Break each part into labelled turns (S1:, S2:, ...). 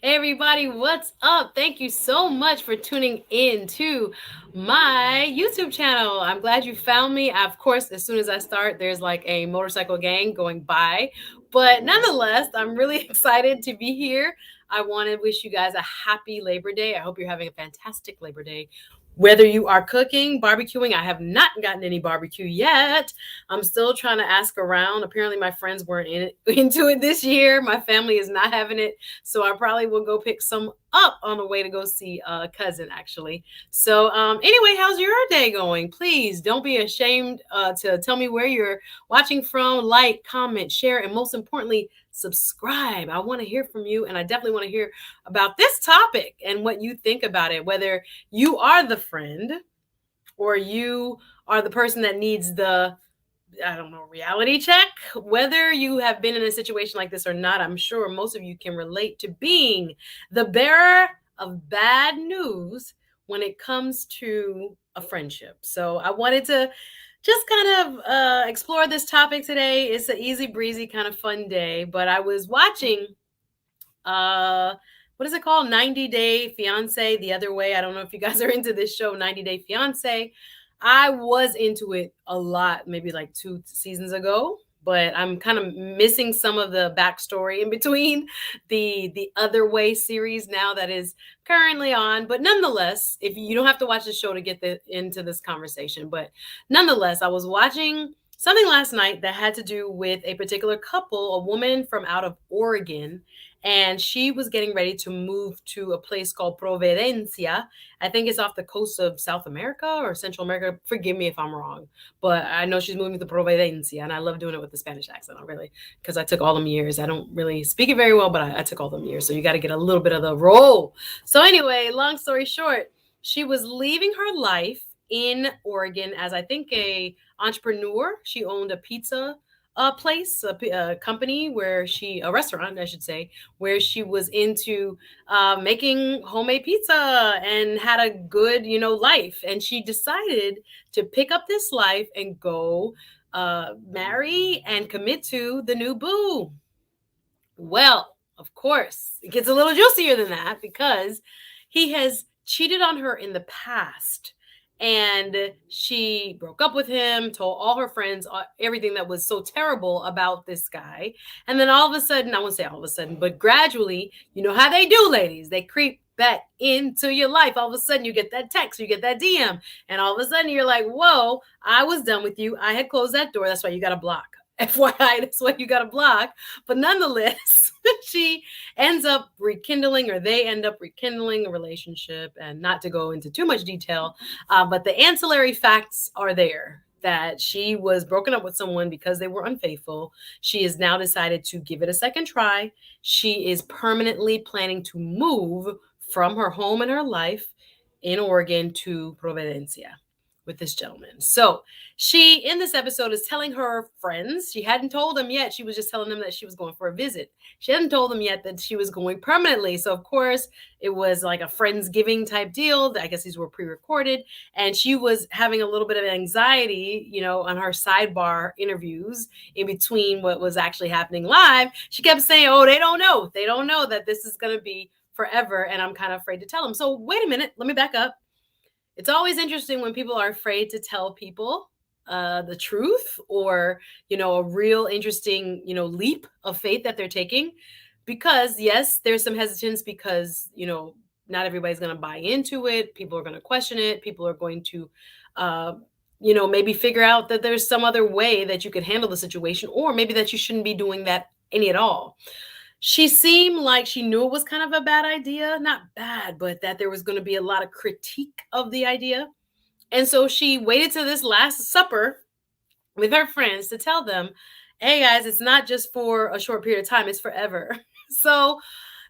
S1: Hey everybody, what's up? Thank you so much for tuning in to my YouTube channel. I'm glad you found me. Of course, as soon as I start, there's like a motorcycle gang going by. But nonetheless, I'm really excited to be here. I want to wish you guys a happy Labor Day. I hope you're having a fantastic Labor Day. Whether you are cooking, barbecuing, I have not gotten any barbecue yet. I'm still trying to ask around. Apparently, my friends weren't into it this year. My family is not having it. So I probably will go pick some up on the way to go see a cousin, actually. So anyway, how's your day going? Please don't be ashamed to tell me where you're watching from. Like, comment, share, and most importantly, subscribe. I want to hear from you, and I definitely want to hear about this topic and what you think about it, whether you are the friend or you are the person that needs the reality check. Whether you have been in a situation like this or not, I'm sure most of you can relate to being the bearer of bad news when it comes to a friendship. So I wanted to just kind of explore this topic today. It's an easy breezy kind of fun day, but I was watching uh what is it called, 90 Day Fiance the other way. I don't know if you guys are into this show, 90 Day Fiance. I was into it a lot, maybe like 2 seasons ago, but I'm kind of missing some of the backstory in between the Other Way series now that is currently on. But nonetheless, if you don't have to watch the show to get into this conversation, but nonetheless, I was watching something last night that had to do with a particular couple, a woman from out of Oregon, and she was getting ready to move to a place called Providencia. I think it's off the coast of South America or Central America. Forgive me if I'm wrong, but I know she's moving to Providencia, and I love doing it with the Spanish accent. I really, because I took all them years. I don't really speak it very well, but I took all them years, so you got to get a little bit of the roll. So anyway, long story short, she was leaving her life in Oregon as, I think, a entrepreneur. She owned a pizza place, a company where a restaurant, I should say, where she was into making homemade pizza and had a good, life. And she decided to pick up this life and go marry and commit to the new boo. Well, of course, it gets a little juicier than that because he has cheated on her in the past. And she broke up with him, told all her friends everything that was so terrible about this guy. And then all of a sudden, I won't say all of a sudden, but gradually, you know how they do, ladies. They creep back into your life. All of a sudden, you get that text, you get that DM. And all of a sudden, you're like, whoa, I was done with you. I had closed that door. That's why you got to block. FYI, that's what you got to block. But nonetheless, she ends up rekindling, or they end up rekindling a relationship. And not to go into too much detail, but the ancillary facts are there that she was broken up with someone because they were unfaithful. She has now decided to give it a second try. She is permanently planning to move from her home and her life in Oregon to Providencia with this gentleman. So she, in this episode, is telling her friends, she hadn't told them yet. She was just telling them that she was going for a visit. She hadn't told them yet that she was going permanently. So, of course, it was like a Friendsgiving type deal. I guess these were pre-recorded. And she was having a little bit of anxiety, on her sidebar interviews in between what was actually happening live. She kept saying, oh, they don't know. They don't know that this is going to be forever. And I'm kind of afraid to tell them. So wait a minute. Let me back up. It's always interesting when people are afraid to tell people the truth, or a real interesting leap of faith that they're taking, because yes, there's some hesitance because not everybody's going to buy into it. People are going to question it. People are going to maybe figure out that there's some other way that you could handle the situation, or maybe that you shouldn't be doing that any at all. She seemed like she knew it was kind of a bad idea. Not bad, but that there was going to be a lot of critique of the idea. And so she waited to this last supper with her friends to tell them, hey guys, it's not just for a short period of time, it's forever. So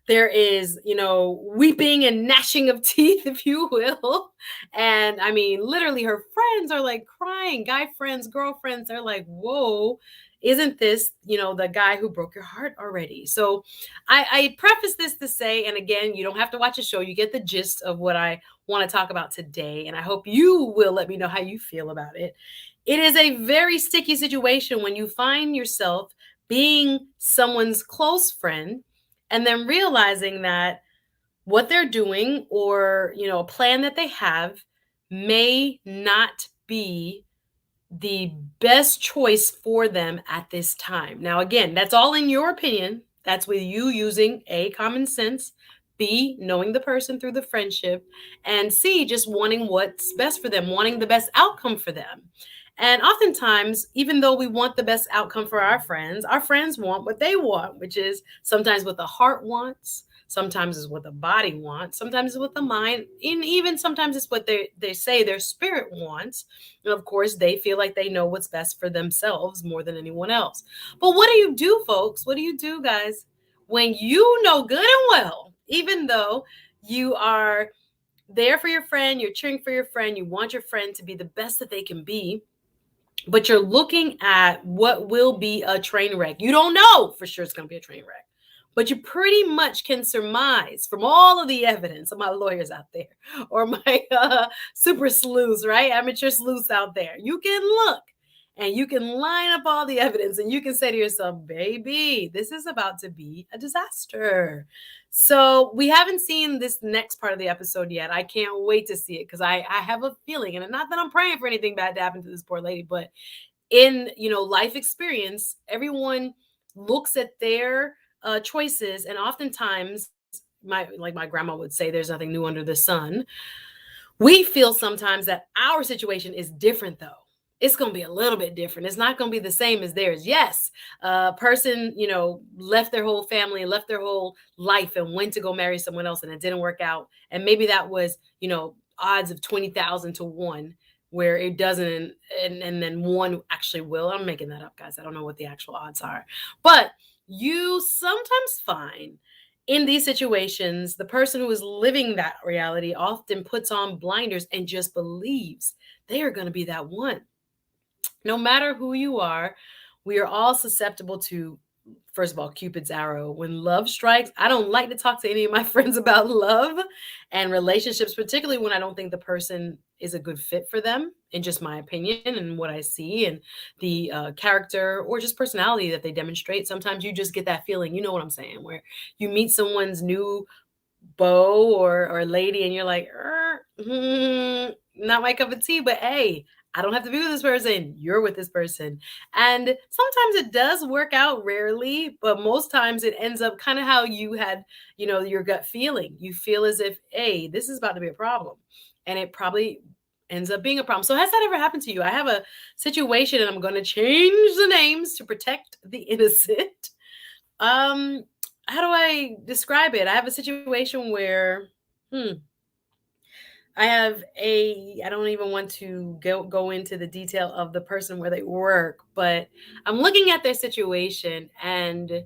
S1: there is, weeping and gnashing of teeth, if you will. And I mean, literally, her friends are like crying. Guy friends, girlfriends, they're like, whoa, isn't this, the guy who broke your heart already? So I preface this to say, and again, you don't have to watch a show. You get the gist of what I want to talk about today. And I hope you will let me know how you feel about it. It is a very sticky situation when you find yourself being someone's close friend and then realizing that what they're doing, or a plan that they have, may not be the best choice for them at this time. Now, again, that's all in your opinion. That's with you using A, common sense, B, knowing the person through the friendship, and C, just wanting what's best for them, wanting the best outcome for them. And oftentimes, even though we want the best outcome for our friends want what they want, which is sometimes what the heart wants, sometimes is what the body wants, sometimes it's what the mind, and even sometimes it's what they say their spirit wants. And of course, they feel like they know what's best for themselves more than anyone else. But what do you do, folks? What do you do, guys, when you know good and well, even though you are there for your friend, you're cheering for your friend, you want your friend to be the best that they can be, but you're looking at what will be a train wreck. You don't know for sure it's going to be a train wreck, but you pretty much can surmise from all of the evidence of my lawyers out there, or my super sleuths, right? Amateur sleuths out there. You can look and you can line up all the evidence, and you can say to yourself, baby, this is about to be a disaster. So we haven't seen this next part of the episode yet. I can't wait to see it, because I have a feeling, and not that I'm praying for anything bad to happen to this poor lady, but in life experience, everyone looks at their choices, and oftentimes, my grandma would say, there's nothing new under the sun. We feel sometimes that our situation is different, though. It's going to be a little bit different. It's not going to be the same as theirs. Yes, a person, left their whole family and left their whole life and went to go marry someone else, and it didn't work out. And maybe that was, odds of 20,000 to 1, where it doesn't, and then one actually will. I'm making that up, guys. I don't know what the actual odds are. But you sometimes find in these situations, the person who is living that reality often puts on blinders and just believes they are going to be that one. No matter who you are, we are all susceptible to, first of all, Cupid's arrow. When love strikes, I don't like to talk to any of my friends about love and relationships, particularly when I don't think the person is a good fit for them, in just my opinion and what I see, and the character or just personality that they demonstrate. Sometimes you just get that feeling, you know what I'm saying, where you meet someone's new beau or lady, and you're like, not my cup of tea, but hey, I don't have to be with this person. You're with this person. And sometimes it does work out, rarely, but most times it ends up kind of how you had, your gut feeling. You feel as if, hey, this is about to be a problem. And it probably ends up being a problem. So has that ever happened to you? I have a situation, and I'm going to change the names to protect the innocent. How do I describe it? I have a situation where, I don't even want to go into the detail of the person where they work, but I'm looking at their situation, and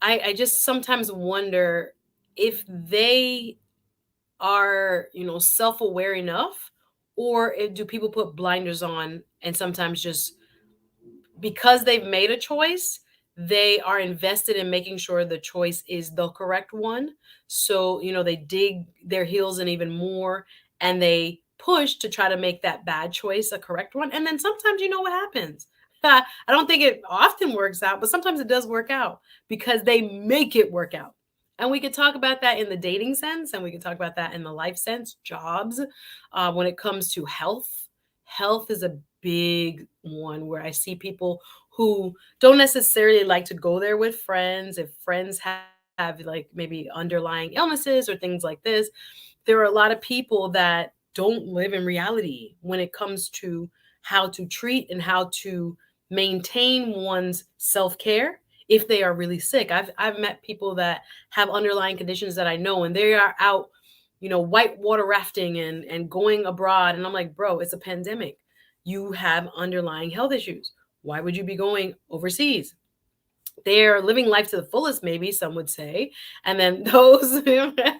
S1: I just sometimes wonder if they are, self-aware enough, or do people put blinders on, and sometimes just because they've made a choice, they are invested in making sure the choice is the correct one. So, they dig their heels in even more, and they push to try to make that bad choice a correct one. And then sometimes, you know what happens? I don't think it often works out, but sometimes it does work out because they make it work out. And we could talk about that in the dating sense, and we could talk about that in the life sense, jobs. When it comes to health, health is a big one, where I see people who don't necessarily like to go there with friends. If friends have like maybe underlying illnesses or things like this, there are a lot of people that don't live in reality when it comes to how to treat and how to maintain one's self-care if they are really sick. I've met people that have underlying conditions that I know, and they are out, white water rafting and going abroad. And I'm like, bro, it's a pandemic. You have underlying health issues. Why would you be going overseas? They're living life to the fullest, maybe some would say. And then those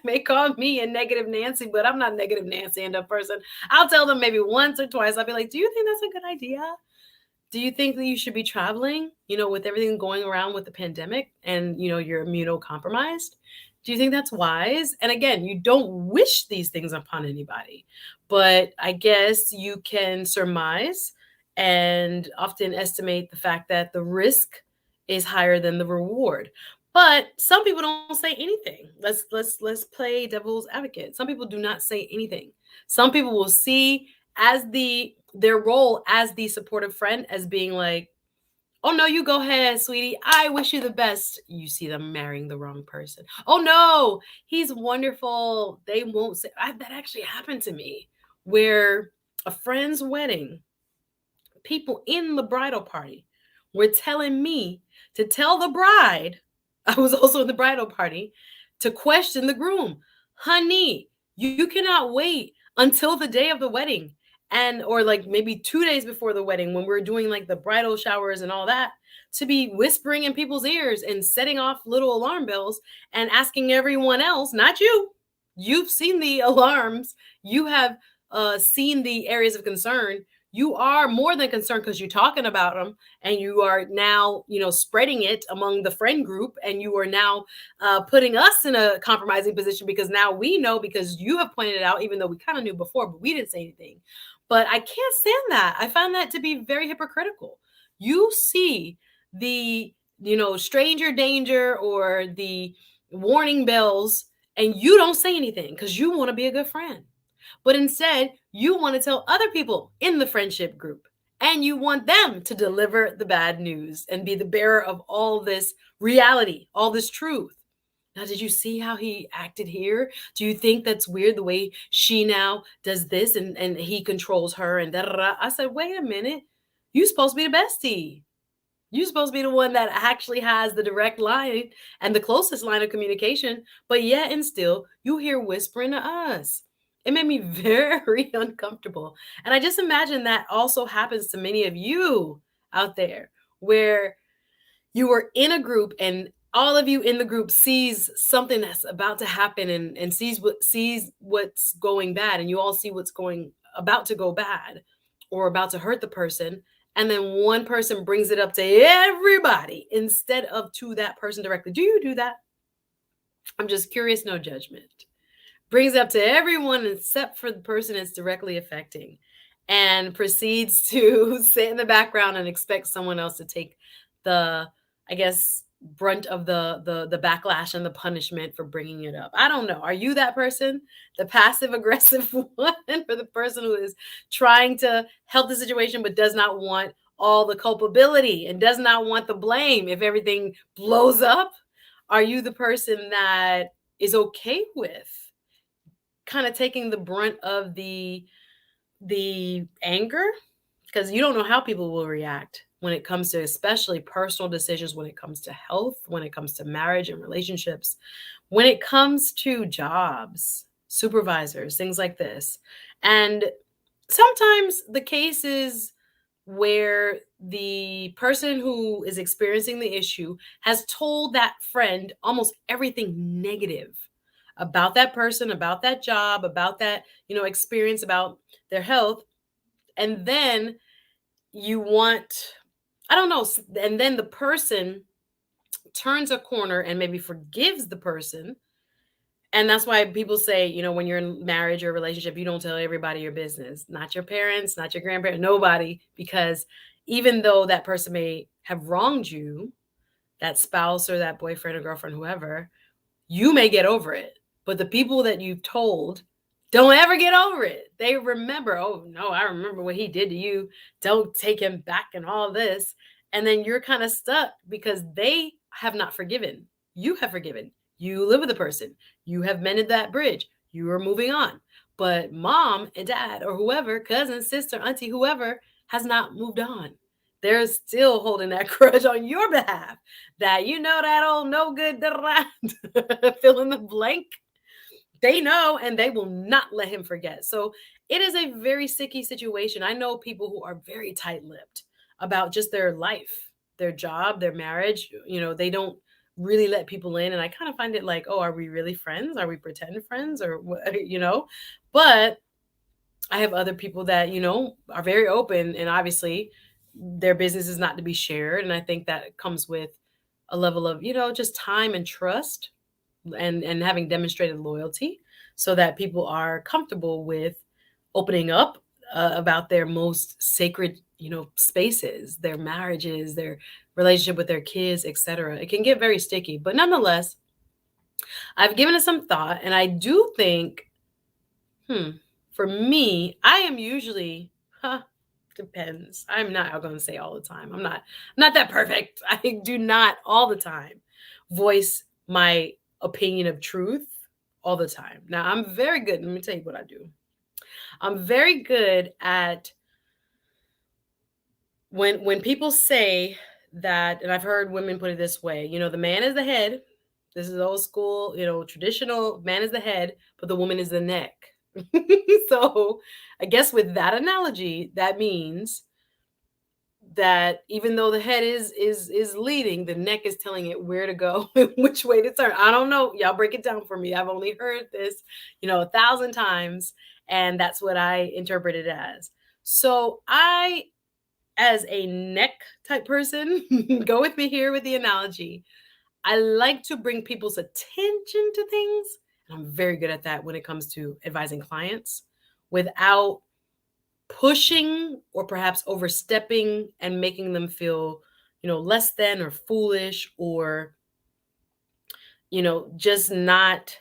S1: may call me a negative Nancy, but I'm not negative Nancy and a person. I'll tell them maybe once or twice. I'll be like, do you think that's a good idea? Do you think that you should be traveling, with everything going around with the pandemic, and, you're immunocompromised? Do you think that's wise? And again, you don't wish these things upon anybody, but I guess you can surmise and often estimate the fact that the risk is higher than the reward. But some people don't say anything. Let's play devil's advocate. Some people do not say anything. Some people will see as their role as the supportive friend as being like, "Oh no, you go ahead, sweetie. I wish you the best." You see them marrying the wrong person. "Oh no, he's wonderful." They won't say that actually happened to me where a friend's wedding, people in the bridal party were telling me to tell the bride, I was also in the bridal party, to question the groom. Honey, you cannot wait until the day of the wedding and or like maybe 2 days before the wedding when we're doing like the bridal showers and all that to be whispering in people's ears and setting off little alarm bells and asking everyone else, not you. You've seen the alarms. You have seen the areas of concern. You are more than concerned because you're talking about them and you are now, spreading it among the friend group, and you are now putting us in a compromising position because now we know because you have pointed it out, even though we kind of knew before, but we didn't say anything. But I can't stand that. I find that to be very hypocritical. You see the, stranger danger or the warning bells, and you don't say anything because you want to be a good friend. But instead, you want to tell other people in the friendship group and you want them to deliver the bad news and be the bearer of all this reality, all this truth. Now, did you see how he acted here? Do you think that's weird the way she now does this and he controls her and da da da? I said, wait a minute. You supposed to be the bestie. You're supposed to be the one that actually has the direct line and the closest line of communication, but yet and still you hear whispering to us. It made me very uncomfortable. And I just imagine that also happens to many of you out there where you were in a group and all of you in the group sees something that's about to happen and sees what's going bad, and you all see what's going about to go bad or about to hurt the person, and then one person brings it up to everybody instead of to that person directly. Do you do that? I'm just curious, no judgment. Brings up to everyone except for the person it's directly affecting, and proceeds to sit in the background and expect someone else to take the, I guess, brunt of the backlash and the punishment for bringing it up. I don't know. Are you that person, the passive aggressive one, for the person who is trying to help the situation but does not want all the culpability and does not want the blame if everything blows up? Are you the person that is okay with kind of taking the brunt of the anger, because you don't know how people will react when it comes to especially personal decisions, when it comes to health, when it comes to marriage and relationships, when it comes to jobs, supervisors, things like this. And sometimes the cases where the person who is experiencing the issue has told that friend almost everything negative about that person, about that job, about that, experience, about their health. And then you want, I don't know, and then the person turns a corner and maybe forgives the person. And that's why people say, when you're in marriage or relationship, you don't tell everybody your business, not your parents, not your grandparents, nobody, because even though that person may have wronged you, that spouse or that boyfriend or girlfriend, whoever, you may get over it. But the people that you've told don't ever get over it. They remember, oh no, I remember what he did to you. Don't take him back and all this. And then you're kind of stuck because they have not forgiven. You have forgiven. You live with the person. You have mended that bridge. You are moving on. But mom and dad or whoever, cousin, sister, auntie, whoever has not moved on. They're still holding that grudge on your behalf. That that old no good fill in the blank. They know and they will not let him forget. So it is a very sticky situation. I know people who are very tight-lipped about just their life, their job, their marriage. They don't really let people in. And I kind of find it like, oh, are we really friends? Are we pretend friends or what? But I have other people that, are very open, and obviously their business is not to be shared. And I think that comes with a level of, just time and trust and having demonstrated loyalty so that people are comfortable with opening up about their most sacred, spaces, their marriages, their relationship with their kids, etc. It can get very sticky. But nonetheless, I've given it some thought, and I do think, for me, I am usually, depends. I'm not going to say all the time. I'm not that perfect. I do not all the time voice my opinion of truth all the time. Now, I'm very good. Let me tell you what I do. I'm very good at when people say that, and I've heard women put it this way, the man is the head. This is old school, traditional, man is the head, but the woman is the neck. So I guess with that analogy, that means that even though the head is leading, the neck is telling it where to go and which way to turn. I don't know. Y'all break it down for me. I've only heard this, 1,000 times, and that's what I interpret it as. So I, as a neck type person, go with me here with the analogy. I like to bring people's attention to things. And I'm very good at that when it comes to advising clients without pushing or perhaps overstepping and making them feel, less than or foolish or, just not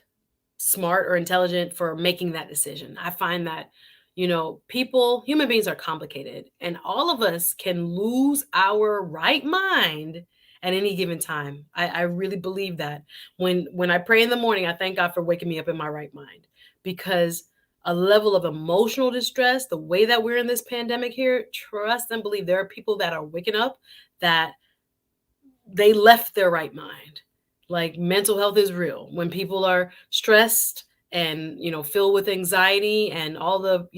S1: smart or intelligent for making that decision. I find that, human beings are complicated, and all of us can lose our right mind at any given time. I really believe that. When I pray in the morning, I thank God for waking me up in my right mind, because a level of emotional distress, the way that we're in this pandemic here, trust and believe there are people that are waking up that they left their right mind. Like, mental health is real. When people are stressed and, filled with anxiety and all the,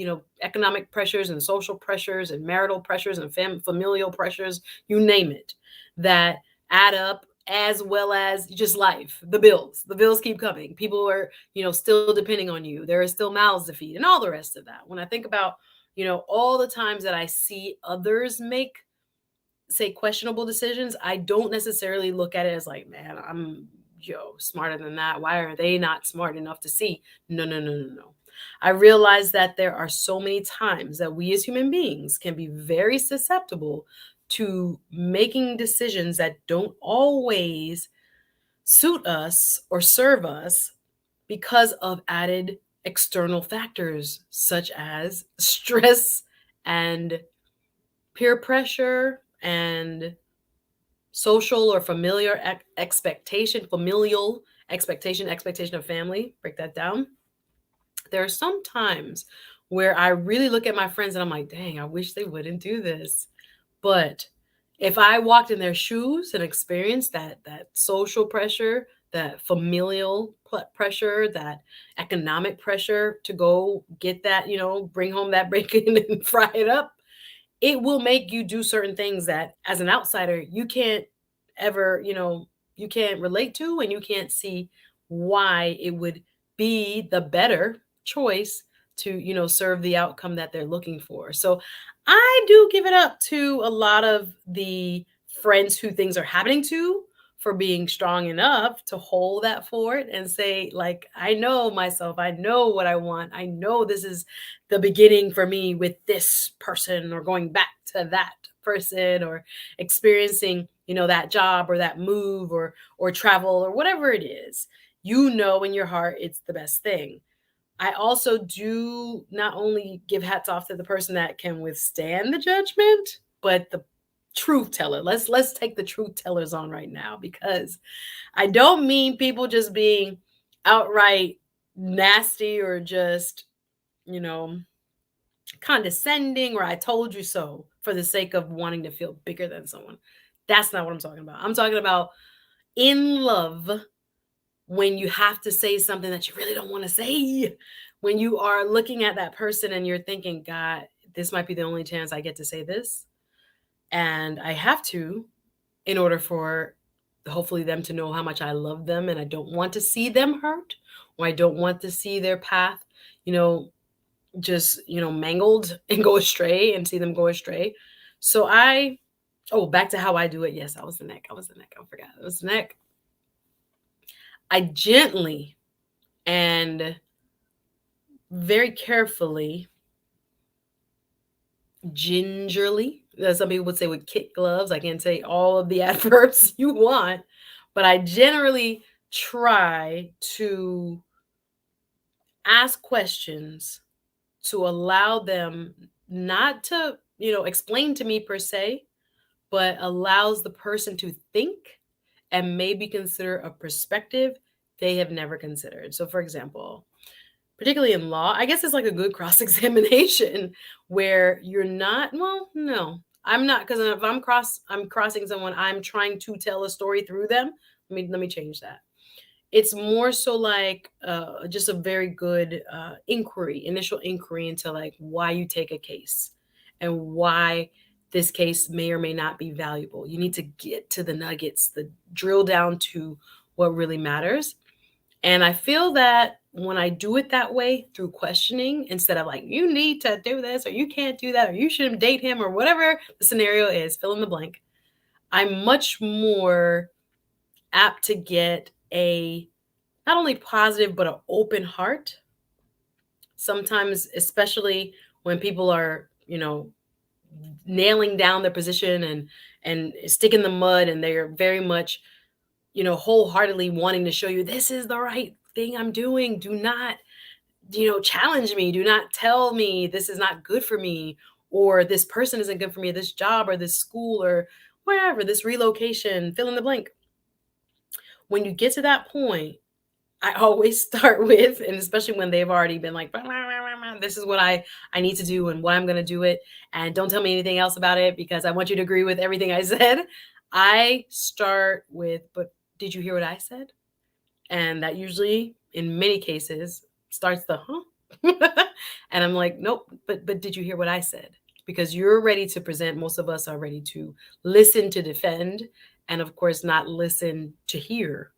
S1: economic pressures and social pressures and marital pressures and familial pressures, you name it, that add up, as well as just life, the bills keep coming. People are, still depending on you. There are still mouths to feed and all the rest of that. When I think about, all the times that I see others make, say, questionable decisions, I don't necessarily look at it as like, man, I'm smarter than that. Why are they not smart enough to see? No, no, no, no, no. I realize that there are so many times that we as human beings can be very susceptible to making decisions that don't always suit us or serve us because of added external factors such as stress and peer pressure and social or familial expectation of family. Break that down. There are some times where I really look at my friends and I'm like, dang, I wish they wouldn't do this. But if I walked in their shoes and experienced that social pressure, that familial pressure, that economic pressure to go get that, bring home that bacon and fry it up, it will make you do certain things that as an outsider you can't ever, you can't relate to, and you can't see why it would be the better choice to, serve the outcome that they're looking for. So I do give it up to a lot of the friends who things are happening to for being strong enough to hold that fort and say, like, I know myself, I know what I want, I know this is the beginning for me with this person, or going back to that person, or experiencing, that job or that move or travel or whatever it is. In your heart it's the best thing. I also do not only give hats off to the person that can withstand the judgment, but the truth teller. Let's take the truth tellers on right now, because I don't mean people just being outright nasty or just, condescending or I told you so for the sake of wanting to feel bigger than someone. That's not what I'm talking about. I'm talking about in love, when you have to say something that you really don't want to say, when you are looking at that person and you're thinking, God, this might be the only chance I get to say this. And I have to, in order for hopefully them to know how much I love them, and I don't want to see them hurt, or I don't want to see their path, just, mangled and go astray, and see them go astray. So back to how I do it. Yes, I was the neck. I forgot. It was the neck. I gently and very carefully, gingerly, Some people would say with kid gloves. I can't say all of the adverbs you want, but I generally try to ask questions to allow them not to, explain to me per se, but allows the person to think and maybe consider a perspective they have never considered. So, for example, particularly in law, I guess it's like a good cross examination where you're not, well, no, I'm not, because if I'm crossing someone, I'm trying to tell a story through them. Let me change that. It's more so like just a very good initial inquiry into like why you take a case and why this case may or may not be valuable. You need to get to the nuggets, the drill down to what really matters. And I feel that when I do it that way through questioning, instead of like, you need to do this, or you can't do that, or you shouldn't date him, or whatever the scenario is, fill in the blank, I'm much more apt to get a not only positive, but an open heart. Sometimes, especially when people are, nailing down their position and stick in the mud, and they're very much, wholeheartedly wanting to show you this is the right thing I'm doing. Do not, challenge me. Do not tell me this is not good for me, or this person isn't good for me, this job or this school or wherever, this relocation, fill in the blank. When you get to that point, I always start with, and especially when they've already been like, "Bah, bah, bah, bah, this is what I need to do and what I'm going to do it. And don't tell me anything else about it because I want you to agree with everything I said." I start with, but did you hear what I said? And that usually, in many cases, starts the huh. And I'm like, nope, but did you hear what I said? Because you're ready to present. Most of us are ready to listen to defend, and of course, not listen to hear.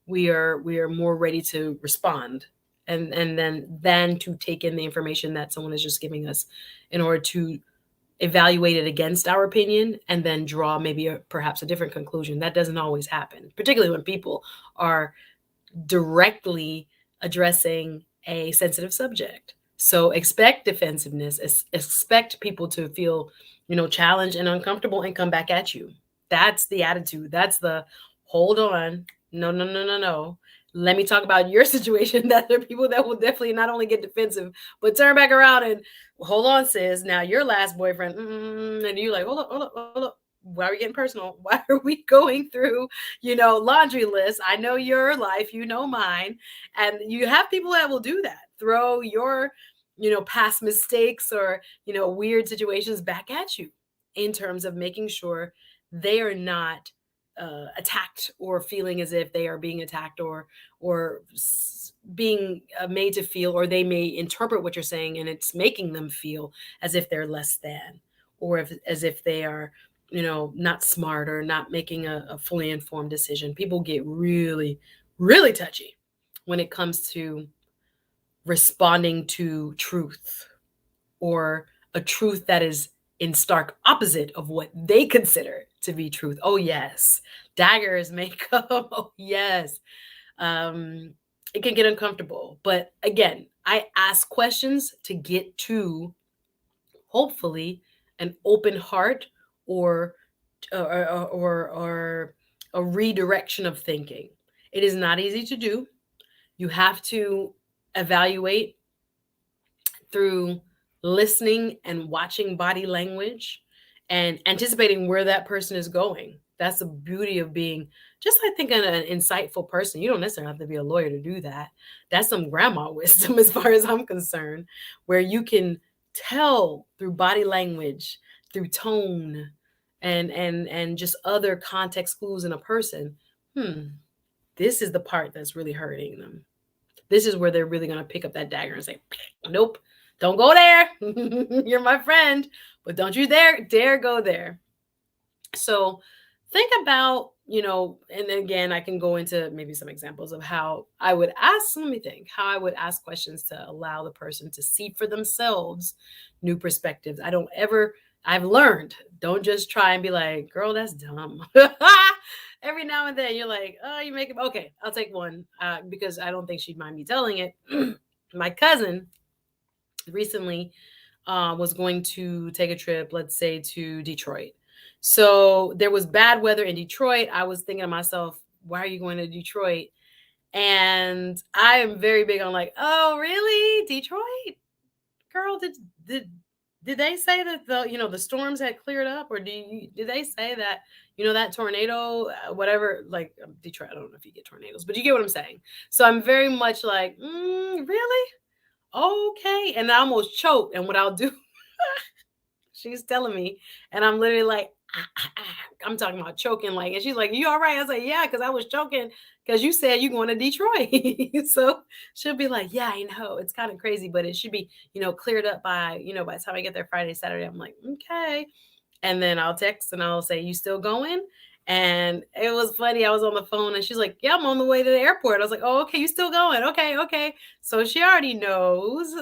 S1: We are more ready to respond and then than to take in the information that someone is just giving us in order to evaluate it against our opinion and then draw maybe perhaps a different conclusion. That doesn't always happen, particularly when people are directly addressing a sensitive subject. So expect defensiveness, expect people to feel, challenged and uncomfortable and come back at you. That's the attitude. That's the hold on. No, no, no, no, no. Let me talk about your situation. That there are people that will definitely not only get defensive, but turn back around and hold on, sis. Now your last boyfriend, and you like, hold up, hold up, hold up. Why are we getting personal? Why are we going through, laundry lists? I know your life, you know mine. And you have people that will do that, throw your, past mistakes or, weird situations back at you in terms of making sure they are not attacked or feeling as if they are being attacked or being made to feel, or they may interpret what you're saying and it's making them feel as if they're less than, or as if they are, not smart or not making a fully informed decision. People get really, really touchy when it comes to responding to truth, or a truth that is in stark opposite of what they consider to be truth. Oh yes, daggers may come. Oh yes, it can get uncomfortable. But again, I ask questions to get to hopefully an open heart, or or a redirection of thinking. It is not easy to do. You have to evaluate through listening and watching body language and anticipating where that person is going. That's the beauty of being just, I think, an insightful person. You don't necessarily have to be a lawyer to do that. That's some grandma wisdom, as far as I'm concerned, where you can tell through body language, through tone, and just other context clues in a person. This is the part that's really hurting them. This is where they're really going to pick up that dagger and say, nope, don't go there. You're my friend, but don't you dare go there. So think about, and again, I can go into maybe some examples of how I would ask, let me think, how I would ask questions to allow the person to see for themselves new perspectives. I've learned, don't just try and be like, girl, that's dumb. Every now and then you're like, oh, you make it. Okay, I'll take one because I don't think she'd mind me telling it. My cousin recently was going to take a trip, let's say to Detroit. So there was bad weather in Detroit. I was thinking to myself, why are you going to Detroit? And I am very big on like, oh, really? Detroit? Girl, did did they say that the storms had cleared up, or did they say that that tornado, whatever, like Detroit? I don't know if you get tornadoes, but you get what I'm saying. So I'm very much like, really? Okay, and I almost choked. And what I'll do, she's telling me, and I'm literally like, I'm talking about choking, like, and she's like, "You all right?" I was like, "Yeah," because I was choking because you said you going to Detroit. So she'll be like, "Yeah, I know. It's kind of crazy, but it should be, cleared up by the time I get there Friday, Saturday." I'm like, "Okay." And then I'll text and I'll say, "You still going?" And it was funny. I was on the phone and she's like, "Yeah, I'm on the way to the airport." I was like, "Oh, okay, you still going? Okay, okay." So she already knows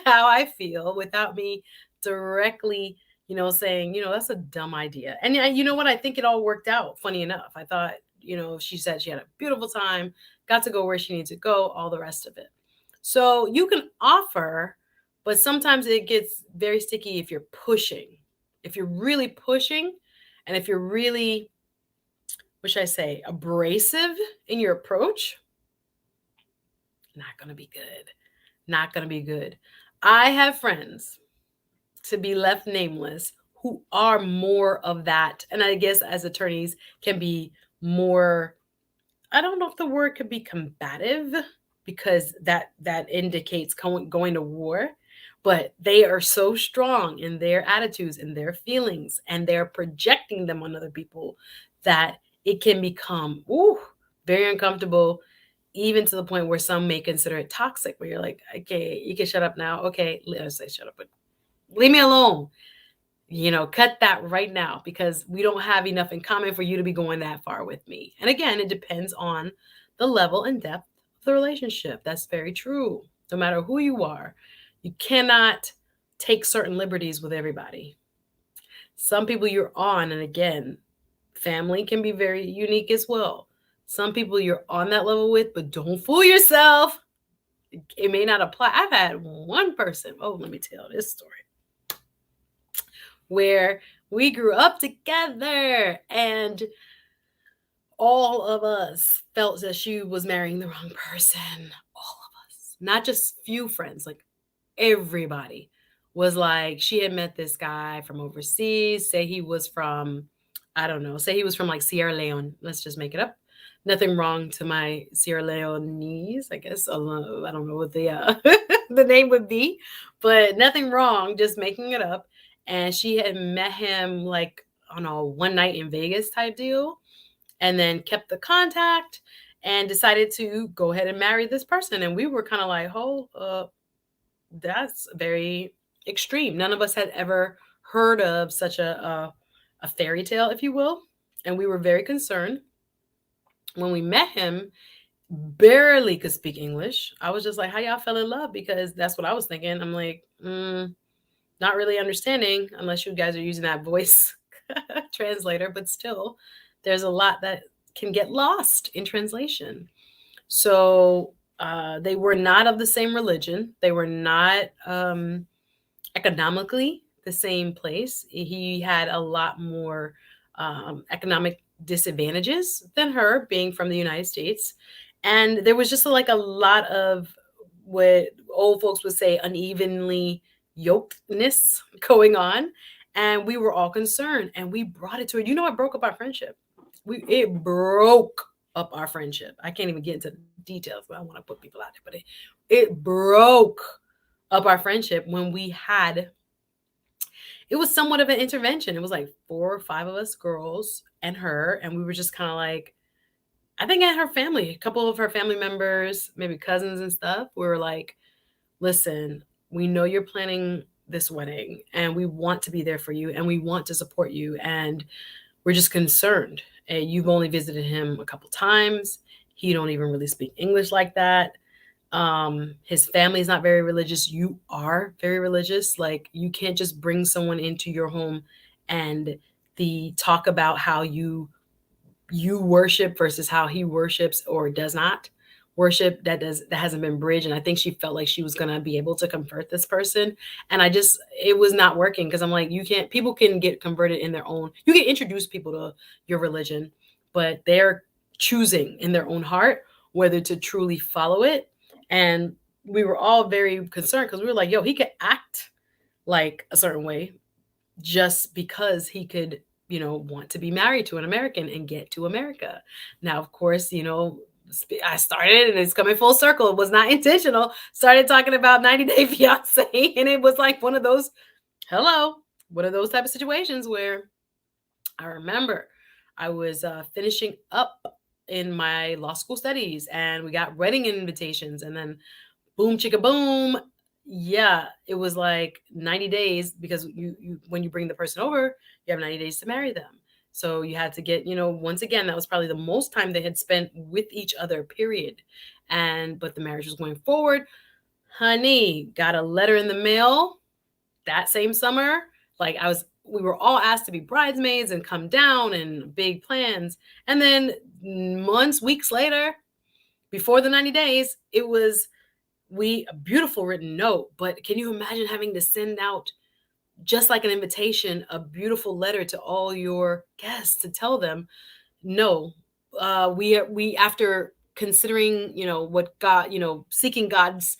S1: how I feel without me directly, saying, "That's a dumb idea." And yeah, you know what? I think it all worked out. Funny enough, I thought, she said she had a beautiful time, got to go where she needs to go, all the rest of it. So you can offer, but sometimes it gets very sticky if you're pushing. If you're really pushing, and if you're really, what should I say, abrasive in your approach, not going to be good. Not going to be good. I have friends, to be left nameless, who are more of that. And I guess as attorneys can be more, I don't know if the word could be combative, because that indicates going to war, but they are so strong in their attitudes and their feelings, and they're projecting them on other people, that it can become very uncomfortable, even to the point where some may consider it toxic, where you're like, okay, you can shut up now. Okay, let's say shut up, but leave me alone. Cut that right now, because we don't have enough in common for you to be going that far with me. And again, it depends on the level and depth of the relationship. That's very true. No matter who you are, you cannot take certain liberties with everybody. Some people you're on, and again, family can be very unique as well. Some people you're on that level with, but don't fool yourself. It may not apply. I've had one person, let me tell this story, where we grew up together and all of us felt that she was marrying the wrong person. All of us, not just few friends, like everybody was like, she had met this guy from overseas, say he was from, I don't know, say he was from like Sierra Leone. Let's just make it up. Nothing wrong to my Sierra Leonese, I guess. I don't know what the the name would be, but nothing wrong, just making it up. And she had met him like on a one night in Vegas type deal, and then kept the contact and decided to go ahead and marry this person. And we were kind of like, hold up, that's very extreme. None of us had ever heard of such a fairy tale, if you will. And we were very concerned. When we met him, barely could speak English. I was just like, how y'all fell in love? Because that's what I was thinking. I'm like, not really understanding, unless you guys are using that voice translator, but still, there's a lot that can get lost in translation. So they were not of the same religion. They were not economically the same place. He had a lot more economic disadvantages than her, being from the United States. And there was just like a lot of what old folks would say unevenly yokedness going on. And we were all concerned, and we brought it to her. It broke up our friendship. It broke up our friendship. I can't even get into the details, but I want to put people out there. But it broke up our friendship when it was somewhat of an intervention. It was like 4 or 5 of us girls and her, and we were just kind of like, I think at her family, a couple of her family members, maybe cousins and stuff, we were like, listen, we know you're planning this wedding, and we want to be there for you, and we want to support you, and we're just concerned. And you've only visited him a couple times. He don't even really speak English like that. His family is not very religious. You are very religious. Like, you can't just bring someone into your home and the talk about how you worship versus how he worships or does not. worship that hasn't been bridged. And I think she felt like she was gonna be able to convert this person. And it was not working because I'm like, people can get converted in their own, you can introduce people to your religion, but they're choosing in their own heart whether to truly follow it. And we were all very concerned because we were like, yo, he could act like a certain way just because he could, want to be married to an American and get to America. Now, of course, I started, and it's coming full circle. It was not intentional. Started talking about 90 Day Fiance, and it was like one of those type of situations where I remember I was finishing up in my law school studies, and we got wedding invitations, and then boom chicka boom, yeah, it was like 90 days because you when you bring the person over, you have 90 days to marry them. So you had to get, once again, that was probably the most time they had spent with each other, period. But the marriage was going forward. Honey, got a letter in the mail that same summer. Like we were all asked to be bridesmaids and come down and big plans. And then months, weeks later, before the 90 days, it was a beautiful written note. But can you imagine having to send out, just like an invitation, a beautiful letter to all your guests to tell them, no, we after considering, what God, seeking God's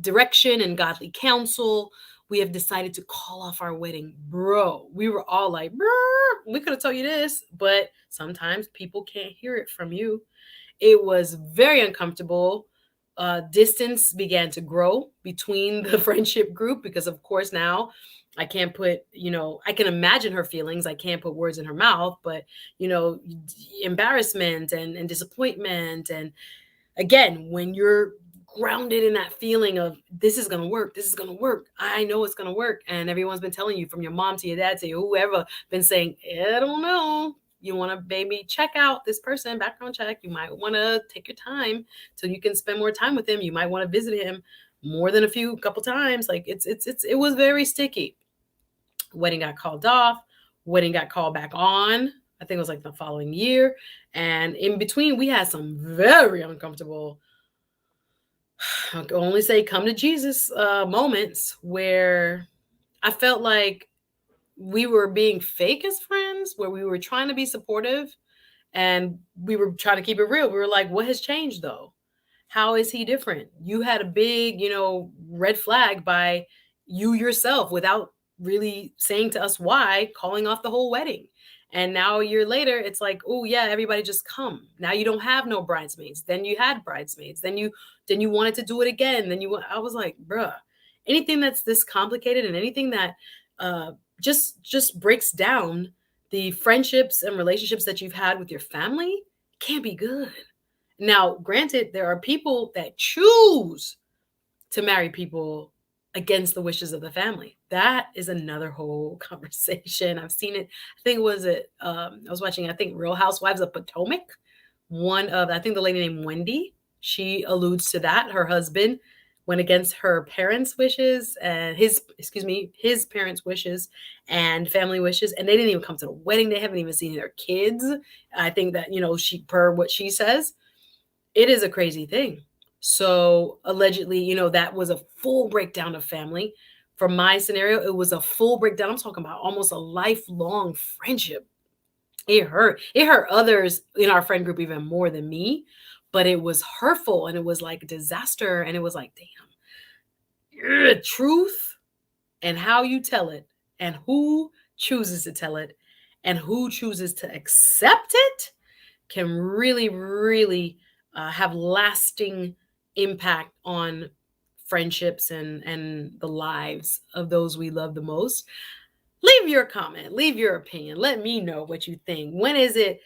S1: direction and godly counsel, we have decided to call off our wedding. Bro, we were all like, we could have told you this, but sometimes people can't hear it from you. It was very uncomfortable. Distance began to grow between the friendship group because, of course, now I can't put, I can imagine her feelings. I can't put words in her mouth, but, embarrassment and disappointment. And again, when you're grounded in that feeling of this is going to work, I know it's going to work. And everyone's been telling you, from your mom to your dad to whoever, been saying, I don't know. You want to maybe check out this person, background check. You might want to take your time so you can spend more time with him. You might want to visit him more than a couple times. Like it was very sticky. Wedding got called off. Wedding got called back on. I think it was like the following year. And in between, we had some very uncomfortable, I can only say come to Jesus moments where I felt like we were being fake as friends, where we were trying to be supportive and we were trying to keep it real. We were like, what has changed though? How is he different? You had a big, red flag by you yourself without really saying to us why, calling off the whole wedding. And now a year later, it's like, oh yeah, everybody just come. Now you don't have no bridesmaids. Then you had bridesmaids. Then you wanted to do it again. I was like, bruh, anything that's this complicated and anything that just breaks down the friendships and relationships that you've had with your family can't be good. Now, granted, there are people that choose to marry people against the wishes of the family. That is another whole conversation. I've seen it. I think I was watching, Real Housewives of Potomac. I think the lady named Wendy, she alludes to that. Her husband went against her parents' wishes and his parents' wishes and family wishes. And they didn't even come to the wedding. They haven't even seen their kids. I think that, per what she says, it is a crazy thing. So allegedly, that was a full breakdown of family. For my scenario, it was a full breakdown. I'm talking about almost a lifelong friendship. It hurt. It hurt others in our friend group even more than me, but it was hurtful and it was like a disaster. And it was like, damn, truth and how you tell it and who chooses to tell it and who chooses to accept it can really, really have lasting impact on friendships and the lives of those we love the most. Leave your comment, leave your opinion. Let me know what you think. When is it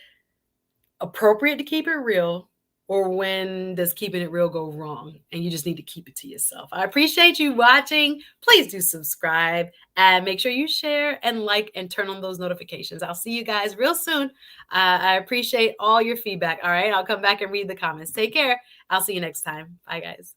S1: appropriate to keep it real, or when does keeping it real go wrong and you just need to keep it to yourself? I appreciate you watching. Please do subscribe and make sure you share and like and turn on those notifications. I'll see you guys real soon. I appreciate all your feedback. All right, I'll come back and read the comments. Take care. I'll see you next time. Bye, guys.